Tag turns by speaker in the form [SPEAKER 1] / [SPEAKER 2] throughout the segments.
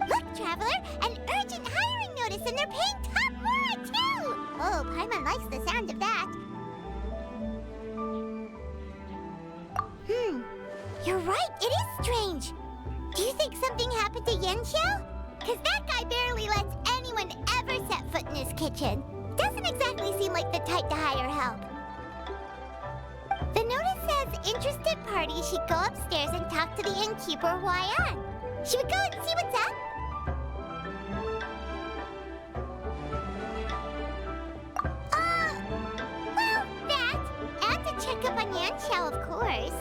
[SPEAKER 1] Look, Traveler, an urgent hiring notice, and they're paying top more, too! Oh, Paimon likes the sound of that. You're right, it is strange. Do you think something happened to Yanxiao? Because that guy barely lets anyone ever set foot in his kitchen. Doesn't exactly seem like the type to hire help. The notice says interested parties should go upstairs and talk to the innkeeper Huayan. Should we go and see what's up? Well, that. And to check up on Yanxiao, of course.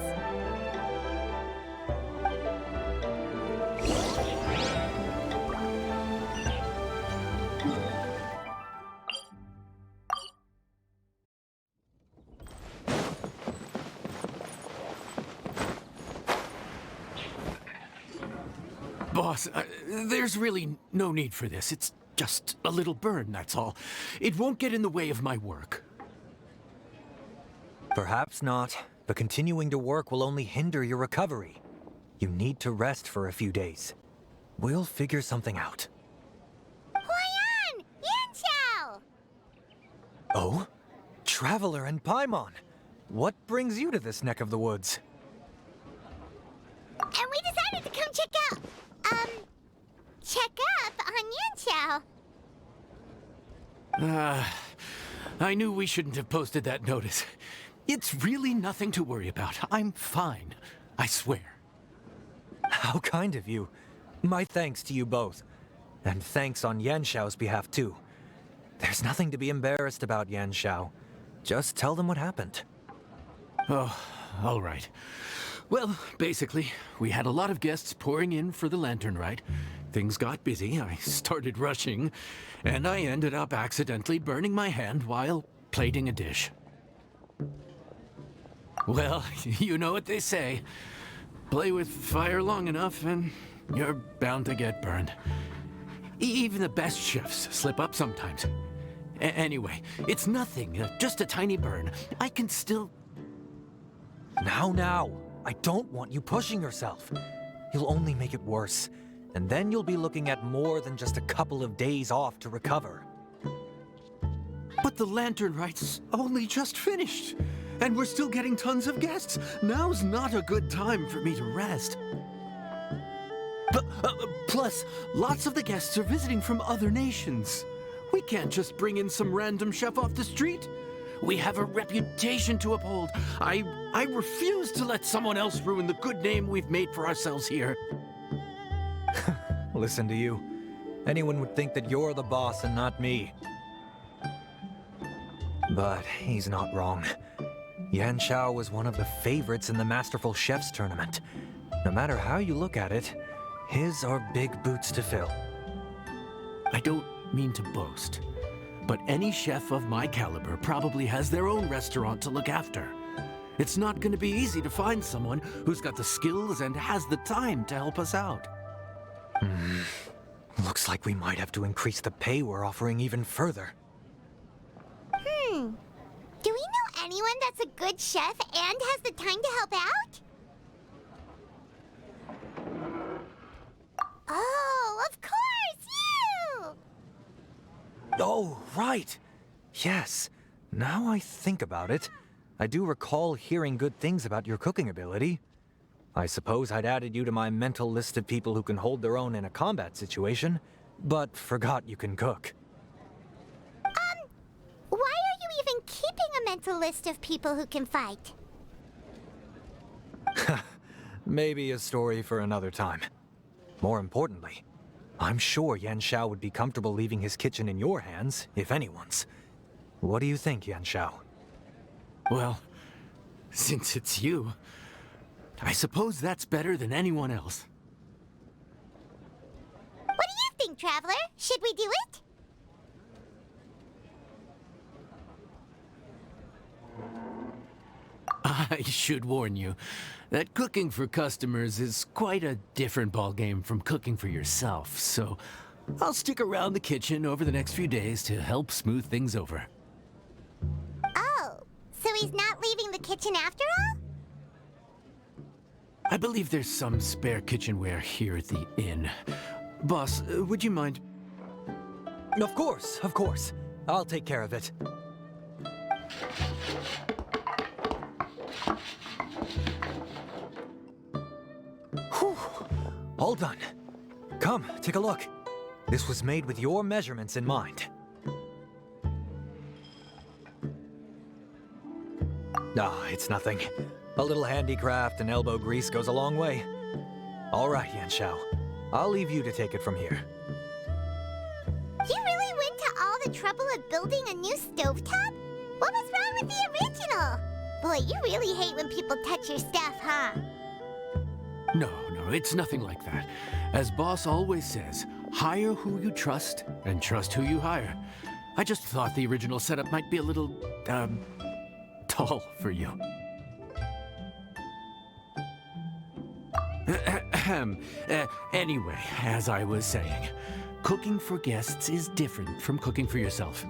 [SPEAKER 2] Boss, there's really no need for this. It's just a little burn, that's all. It won't get in the way of my work.
[SPEAKER 3] Perhaps not, but continuing to work will only hinder your recovery. You need to rest for a few days. We'll figure something out.
[SPEAKER 1] Huayan! Yanxiao!
[SPEAKER 3] Oh? Traveler and Paimon! What brings you to this neck of the woods?
[SPEAKER 1] And we decided to come check up on Yanxiao.
[SPEAKER 2] I knew we shouldn't have posted that notice. It's really nothing to worry about. I'm fine. I swear.
[SPEAKER 3] How kind of you. My thanks to you both. And thanks on Yanxiao's behalf, too. There's nothing to be embarrassed about, Yanxiao. Just tell them what happened.
[SPEAKER 2] Oh, all right. Well, basically, we had a lot of guests pouring in for the lantern ride. Things got busy, I started rushing, and I ended up accidentally burning my hand while plating a dish. Well, you know what they say. Play with fire long enough and you're bound to get burned. Even the best chefs slip up sometimes. Anyway, it's nothing, just a tiny burn. I can still...
[SPEAKER 3] Now. I don't want you pushing yourself. You'll only make it worse. And then you'll be looking at more than just a couple of days off to recover.
[SPEAKER 2] But the lantern ride's only just finished. And we're still getting tons of guests. Now's not a good time for me to rest. Plus, lots of the guests are visiting from other nations. We can't just bring in some random chef off the street. We have a reputation to uphold. I refuse to let someone else ruin the good name we've made for ourselves here.
[SPEAKER 3] Listen to you. Anyone would think that you're the boss and not me. But he's not wrong. Yanxiao was one of the favorites in the Masterful Chefs tournament. No matter how you look at it, his are big boots to fill.
[SPEAKER 2] I don't mean to boast, but any chef of my caliber probably has their own restaurant to look after. It's not going to be easy to find someone who's got the skills and has the time to help us out.
[SPEAKER 3] Looks like we might have to increase the pay we're offering even further.
[SPEAKER 1] Do we know anyone that's a good chef and has the time to help out? Oh, of course, you!
[SPEAKER 3] Oh, right. Yes. Now I think about it, I do recall hearing good things about your cooking ability. I suppose I'd added you to my mental list of people who can hold their own in a combat situation, but forgot you can cook.
[SPEAKER 1] Why are you even keeping a mental list of people who can fight?
[SPEAKER 3] Maybe a story for another time. More importantly, I'm sure Yan Xiao would be comfortable leaving his kitchen in your hands, if anyone's. What do you think, Yan Xiao?
[SPEAKER 2] Well, since it's you, I suppose that's better than anyone else.
[SPEAKER 1] What do you think, Traveler? Should we do it?
[SPEAKER 2] I should warn you that cooking for customers is quite a different ballgame from cooking for yourself, so I'll stick around the kitchen over the next few days to help smooth things over.
[SPEAKER 1] Oh, so he's not leaving the kitchen after all?
[SPEAKER 2] I believe there's some spare kitchenware here at the inn. Boss, would you mind?
[SPEAKER 3] Of course, of course. I'll take care of it. Whew. All done. Come, take a look. This was made with your measurements in mind. Ah, it's nothing. A little handicraft and elbow grease goes a long way. All right, Yan Xiao. I'll leave you to take it from here.
[SPEAKER 1] You really went to all the trouble of building a new stovetop? What was wrong with the original? Boy, you really hate when people touch your stuff, huh?
[SPEAKER 2] No, it's nothing like that. As Boss always says, hire who you trust and trust who you hire. I just thought the original setup might be a little, tall for you. Anyway, as I was saying, cooking for guests is different from cooking for yourself.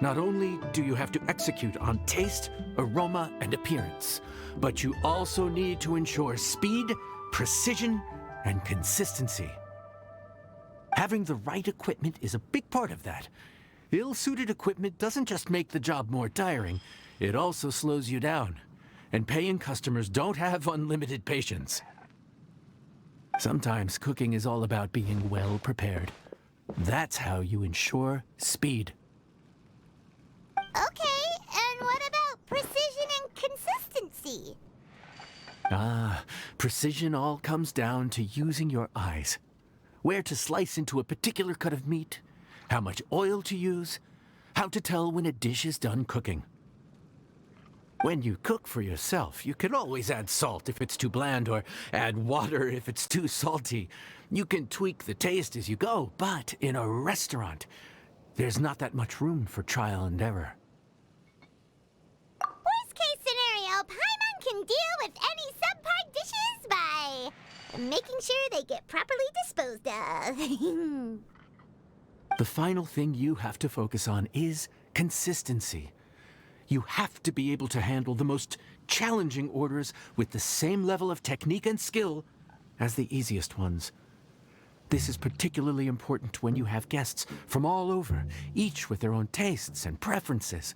[SPEAKER 2] Not only do you have to execute on taste, aroma, and appearance, but you also need to ensure speed, precision, and consistency. Having the right equipment is a big part of that. Ill-suited equipment doesn't just make the job more tiring, it also slows you down. And paying customers don't have unlimited patience. Sometimes cooking is all about being well prepared. That's how you ensure speed.
[SPEAKER 1] Okay, and what about precision and consistency?
[SPEAKER 2] Precision all comes down to using your eyes. Where to slice into a particular cut of meat, how much oil to use, how to tell when a dish is done cooking. When you cook for yourself, you can always add salt if it's too bland or add water if it's too salty. You can tweak the taste as you go, but in a restaurant, there's not that much room for trial and error.
[SPEAKER 1] Worst case scenario, Paimon can deal with any subpar dishes by making sure they get properly disposed of.
[SPEAKER 2] The final thing you have to focus on is consistency. You have to be able to handle the most challenging orders with the same level of technique and skill as the easiest ones. This is particularly important when you have guests from all over, each with their own tastes and preferences.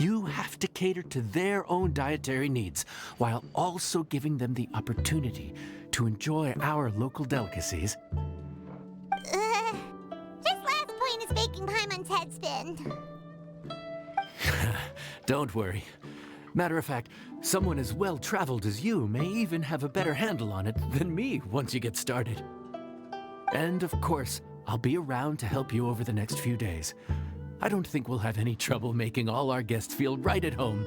[SPEAKER 2] You have to cater to their own dietary needs while also giving them the opportunity to enjoy our local delicacies.
[SPEAKER 1] This last point is making Paimon's head spin.
[SPEAKER 2] Don't worry. Matter of fact, someone as well-traveled as you may even have a better handle on it than me once you get started. And of course, I'll be around to help you over the next few days. I don't think we'll have any trouble making all our guests feel right at home.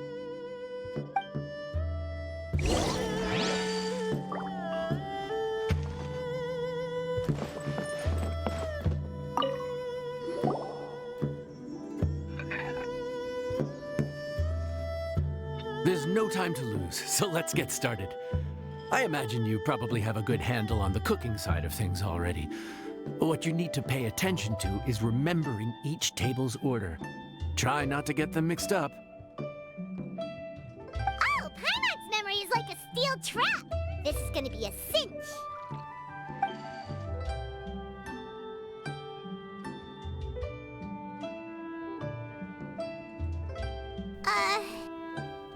[SPEAKER 2] There's no time to lose, so let's get started. I imagine you probably have a good handle on the cooking side of things already. What you need to pay attention to is remembering each table's order. Try not to get them mixed up.
[SPEAKER 1] Oh, Paimon's memory is like a steel trap. This is gonna be a cinch.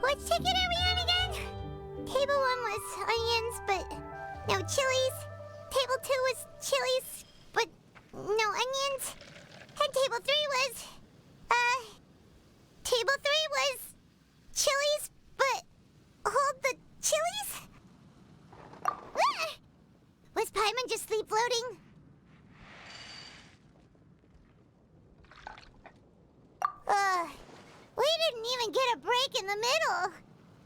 [SPEAKER 1] Which ticket are we on again? Table 1 was onions, but no chilies. Table 2 was chilies, but no onions. And table 3 was, table 3 was chilies, but hold the chilies? Was Paimon just sleep floating? middle.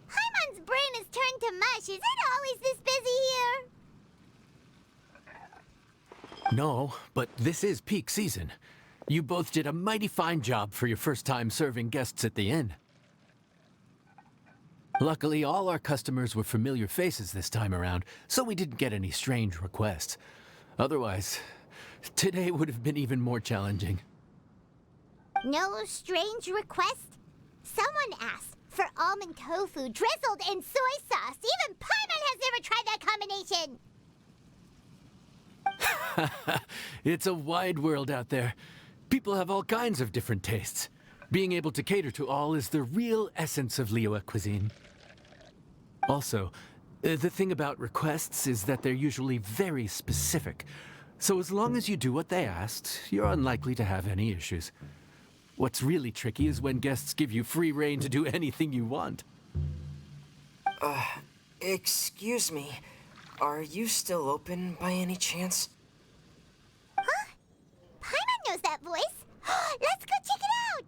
[SPEAKER 1] Paimon's brain has turned to mush. Is it always this busy here?
[SPEAKER 2] No, but this is peak season. You both did a mighty fine job for your first time serving guests at the inn. Luckily, all our customers were familiar faces this time around, so we didn't get any strange requests. Otherwise, today would have been even more challenging.
[SPEAKER 1] No strange request? Someone asked for almond tofu drizzled in soy sauce. Even Paimon has never tried that combination.
[SPEAKER 2] It's a wide world out there. People have all kinds of different tastes. Being able to cater to all is the real essence of Liyue cuisine. Also, the thing about requests is that they're usually very specific. So as long as you do what they asked, you're unlikely to have any issues. What's really tricky is when guests give you free rein to do anything you want.
[SPEAKER 4] Excuse me. Are you still open by any chance?
[SPEAKER 1] Huh? Paimon knows that voice. Let's go check it out.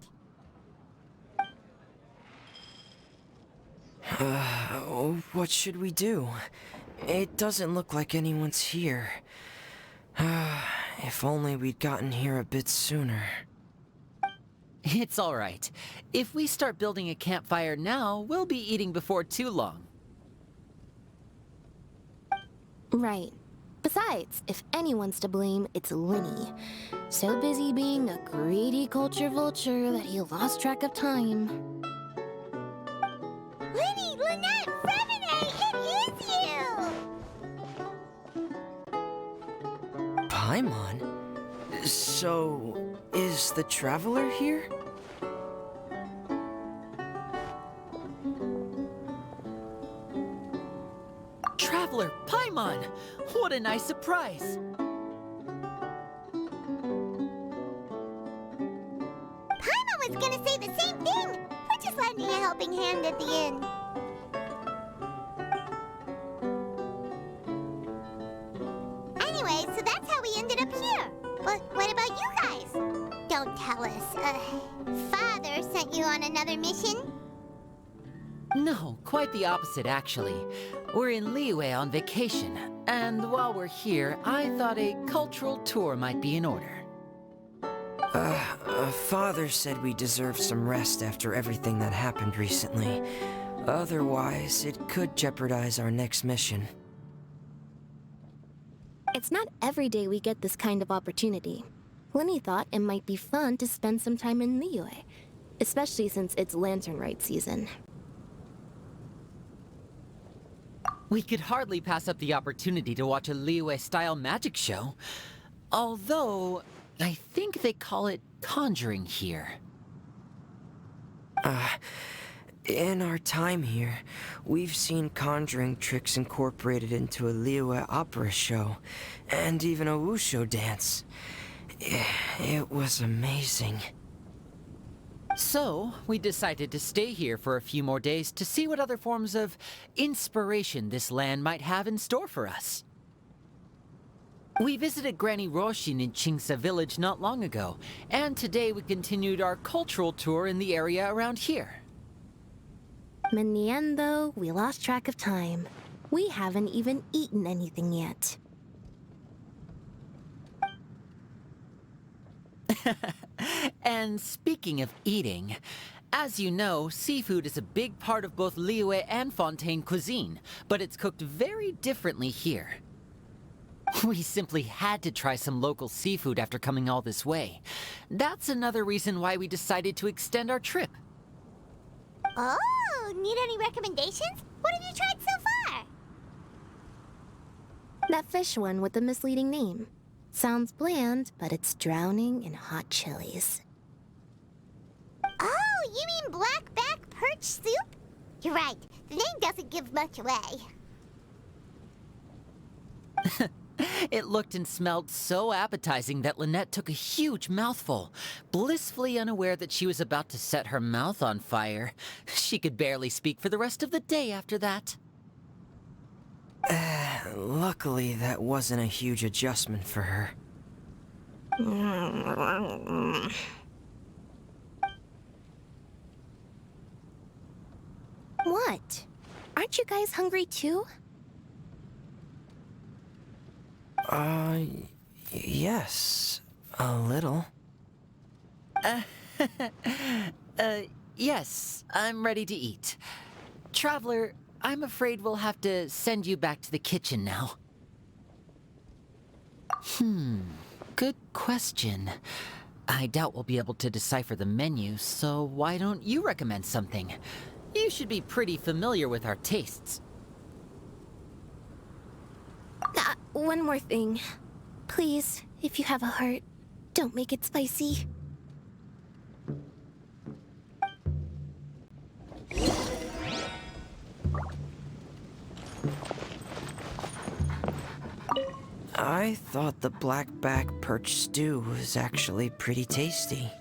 [SPEAKER 4] What should we do? It doesn't look like anyone's here. If only we'd gotten here a bit sooner.
[SPEAKER 5] It's all right. If we start building a campfire now, we'll be eating before too long.
[SPEAKER 6] Right. Besides, if anyone's to blame, it's Linny. So busy being a greedy culture vulture that he lost track of time.
[SPEAKER 1] Linny, Lynette, Femine, it is you!
[SPEAKER 4] Paimon? So, is the Traveler here?
[SPEAKER 5] Traveler, Paimon! What a nice surprise!
[SPEAKER 1] Paimon was gonna say the same thing! We're just lending a helping hand at the inn. Anyway, so that's how we ended up here. But what about you guys? Don't tell us. Father sent you on another mission?
[SPEAKER 5] No, quite the opposite, actually. We're in Liyue on vacation, and while we're here, I thought a cultural tour might be in order.
[SPEAKER 4] Father said we deserve some rest after everything that happened recently. Otherwise, it could jeopardize our next mission.
[SPEAKER 6] It's not every day we get this kind of opportunity. Linny thought it might be fun to spend some time in Liyue, especially since it's Lantern Rite season.
[SPEAKER 5] We could hardly pass up the opportunity to watch a Liyue-style magic show. Although, I think they call it conjuring here.
[SPEAKER 4] In our time here, we've seen conjuring tricks incorporated into a Liyue opera show, and even a wushu dance. It was amazing.
[SPEAKER 5] So, we decided to stay here for a few more days to see what other forms of inspiration this land might have in store for us. We visited Granny Roshin in Chingsa village not long ago, and today we continued our cultural tour in the area around here.
[SPEAKER 6] In the end, though, we lost track of time. We haven't even eaten anything yet.
[SPEAKER 5] And speaking of eating, as you know, seafood is a big part of both Liyue and Fontaine cuisine, but it's cooked very differently here. We simply had to try some local seafood after coming all this way. That's another reason why we decided to extend our trip.
[SPEAKER 1] Oh, need any recommendations? What have you tried so far?
[SPEAKER 6] That fish one with the misleading name. Sounds bland, but it's drowning in hot chilies.
[SPEAKER 1] Oh, you mean blackback perch soup? You're right, the name doesn't give much away.
[SPEAKER 5] It looked and smelled so appetizing that Lynette took a huge mouthful, blissfully unaware that she was about to set her mouth on fire. She could barely speak for the rest of the day after that.
[SPEAKER 4] Luckily, that wasn't a huge adjustment for her.
[SPEAKER 6] What? Aren't you guys hungry too?
[SPEAKER 4] Yes, a little.
[SPEAKER 5] Yes, I'm ready to eat. Traveler, I'm afraid we'll have to send you back to the kitchen now. Good question. I doubt we'll be able to decipher the menu, so why don't you recommend something? You should be pretty familiar with our tastes.
[SPEAKER 6] One more thing. Please, if you have a heart, don't make it spicy.
[SPEAKER 4] I thought the blackback perch stew was actually pretty tasty.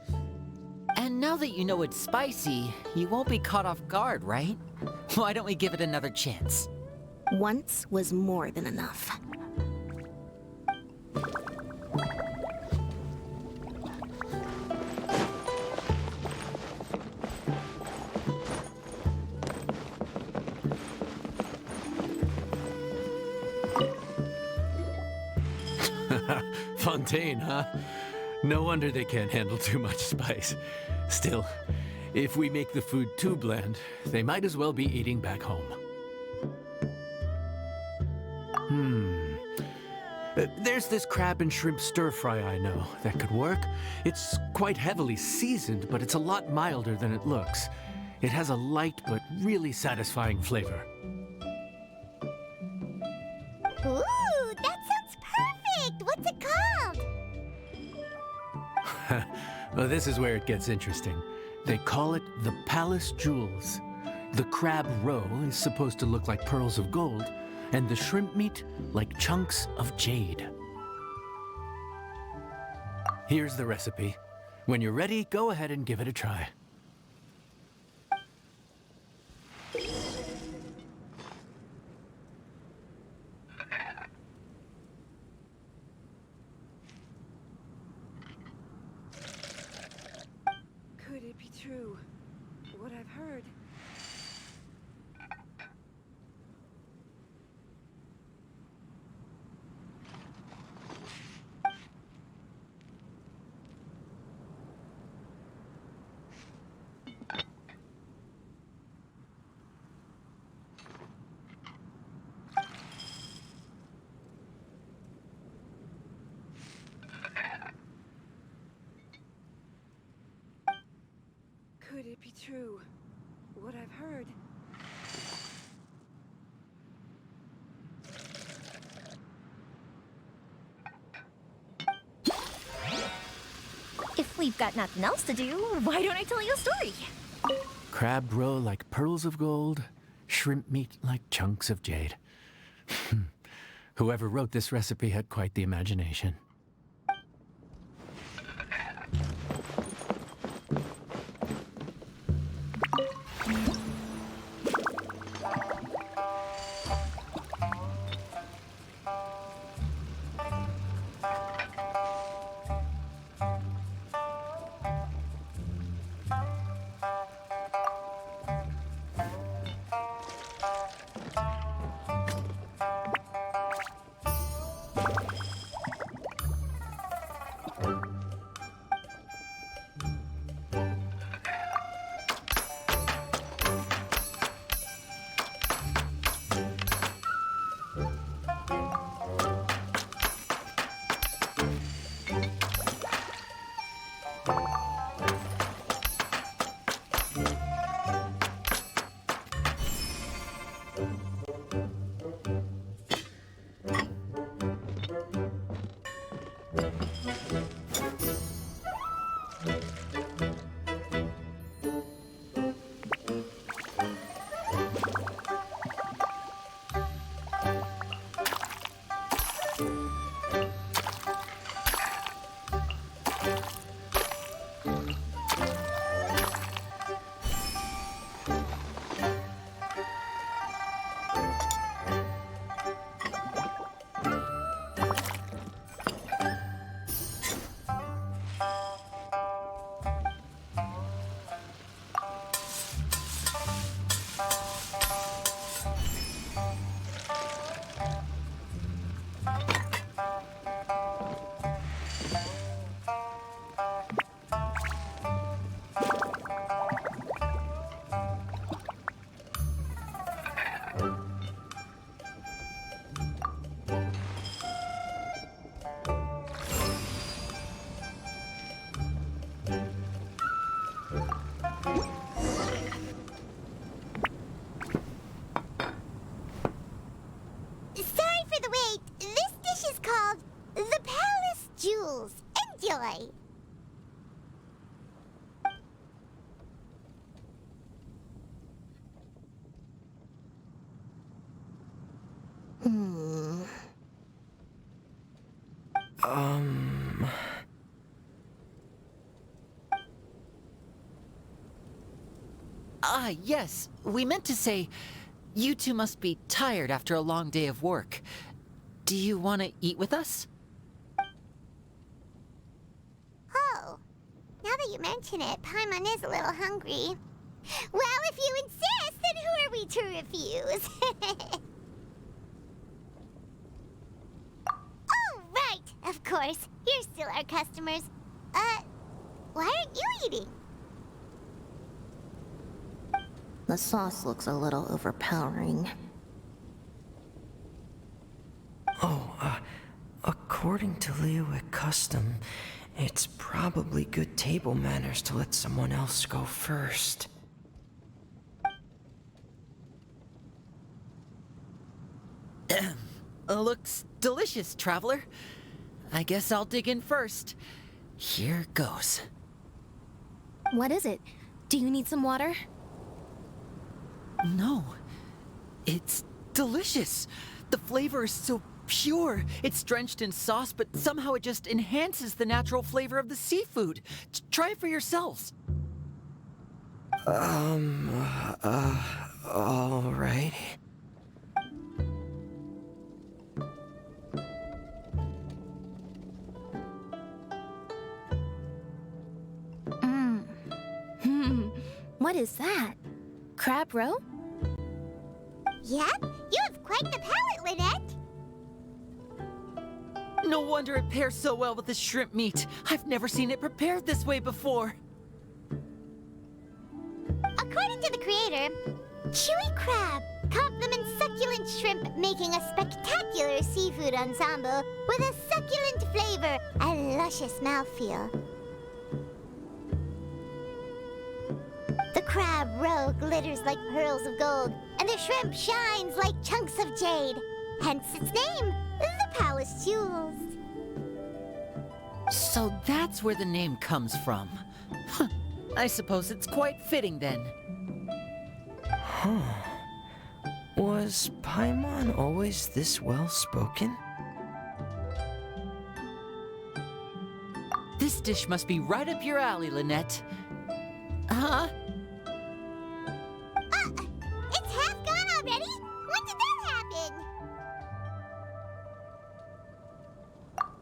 [SPEAKER 5] And now that you know it's spicy, you won't be caught off guard, right? Why don't we give it another chance?
[SPEAKER 6] Once was more than enough.
[SPEAKER 2] Fontaine, huh? No wonder they can't handle too much spice. Still, if we make the food too bland, they might as well be eating back home. There's this crab and shrimp stir-fry I know that could work. It's quite heavily seasoned, but it's a lot milder than it looks. It has a light but really satisfying flavor.
[SPEAKER 1] Ooh, that sounds perfect! What's it called?
[SPEAKER 2] Well, this is where it gets interesting. They call it the Palace Jewels. The crab roe is supposed to look like pearls of gold, and the shrimp meat like chunks of jade. Here's the recipe. When you're ready, go ahead and give it a try.
[SPEAKER 7] Could it be true? What I've heard. Could it be true? What I've heard.
[SPEAKER 1] If we've got nothing else to do, why don't I tell you a story?
[SPEAKER 2] Crab roe like pearls of gold, shrimp meat like chunks of jade. Whoever wrote this recipe had quite the imagination.
[SPEAKER 1] rules. Enjoy.
[SPEAKER 5] Yes. We meant to say, you two must be tired after a long day of work. Do you want to eat with us?
[SPEAKER 1] Oh, now that you mention it, Paimon is a little hungry. Well, if you insist, then who are we to refuse? Oh, right, of course. You're still our customers. Why aren't you eating?
[SPEAKER 6] The sauce looks a little overpowering.
[SPEAKER 4] According to Liyue custom, it's probably good table manners to let someone else go first.
[SPEAKER 5] Looks delicious, traveler. I guess I'll dig in first. Here goes.
[SPEAKER 6] What is it? Do you need some water?
[SPEAKER 5] No. It's delicious. The flavor is so pure. It's drenched in sauce, but somehow it just enhances the natural flavor of the seafood. Try it for yourselves.
[SPEAKER 4] All right.
[SPEAKER 6] What is that? Crab roe?
[SPEAKER 1] Yep, you have quite the palate, Lynette.
[SPEAKER 5] No wonder it pairs so well with the shrimp meat. I've never seen it prepared this way before.
[SPEAKER 1] According to the creator, chewy crab complements succulent shrimp, making a spectacular seafood ensemble with a succulent flavor and luscious mouthfeel. The crab roe glitters like pearls of gold, and the shrimp shines like chunks of jade. Hence its name, the Palace Jewels.
[SPEAKER 5] So that's where the name comes from. Huh. I suppose it's quite fitting then.
[SPEAKER 4] Was Paimon always this well-spoken?
[SPEAKER 5] This dish must be right up your alley, Lynette. Huh?
[SPEAKER 1] It's half gone already? When did that happen?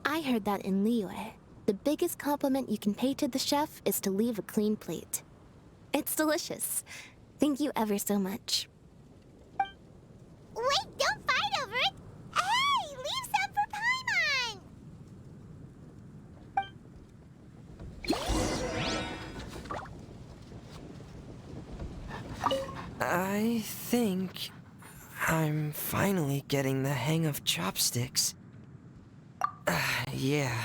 [SPEAKER 6] I heard that in Liyue. The biggest compliment you can pay to the chef is to leave a clean plate. It's delicious. Thank you ever so much.
[SPEAKER 1] Wait, don't fight over it! Hey, leave some for Paimon!
[SPEAKER 4] I think I'm finally getting the hang of chopsticks. Yeah.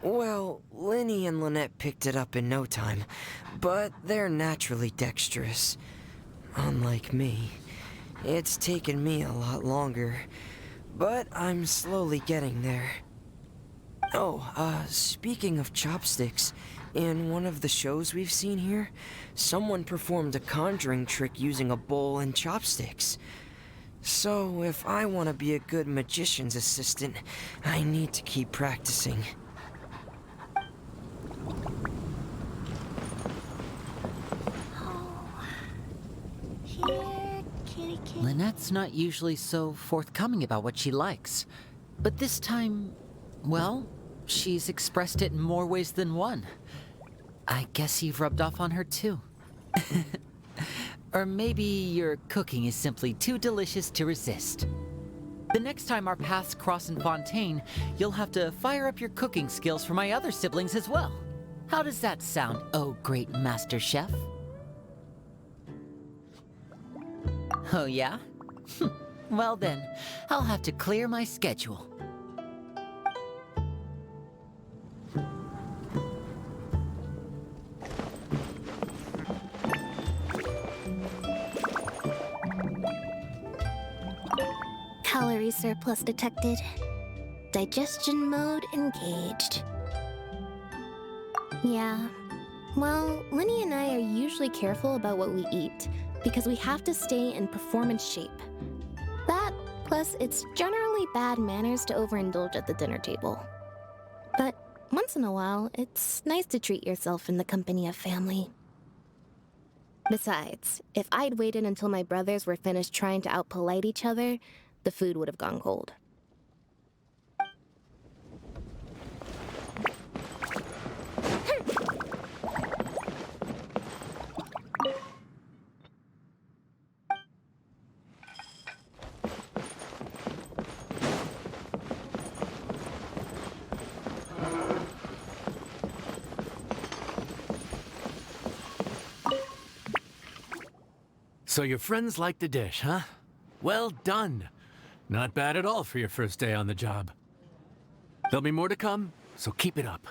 [SPEAKER 4] Well, Linny and Lynette picked it up in no time, but they're naturally dexterous. Unlike me. It's taken me a lot longer, but I'm slowly getting there. Oh, speaking of chopsticks, in one of the shows we've seen here, someone performed a conjuring trick using a bowl and chopsticks. So, if I want to be a good magician's assistant, I need to keep practicing.
[SPEAKER 1] Here, kitty.
[SPEAKER 5] Lynette's not usually so forthcoming about what she likes. But this time, well, she's expressed it in more ways than one. I guess you've rubbed off on her too. Or maybe your cooking is simply too delicious to resist. The next time our paths cross in Fontaine, you'll have to fire up your cooking skills for my other siblings as well. How does that sound, oh great master chef? Oh yeah? Well then, I'll have to clear my schedule.
[SPEAKER 6] Calorie surplus detected. Digestion mode engaged. Yeah. Well, Linny and I are usually careful about what we eat because we have to stay in performance shape. That, plus it's generally bad manners to overindulge at the dinner table. But once in a while, it's nice to treat yourself in the company of family. Besides, if I'd waited until my brothers were finished trying to out-polite each other, the food would have gone cold.
[SPEAKER 2] So your friends like the dish, huh? Well done. Not bad at all for your first day on the job. There'll be more to come, so keep it up.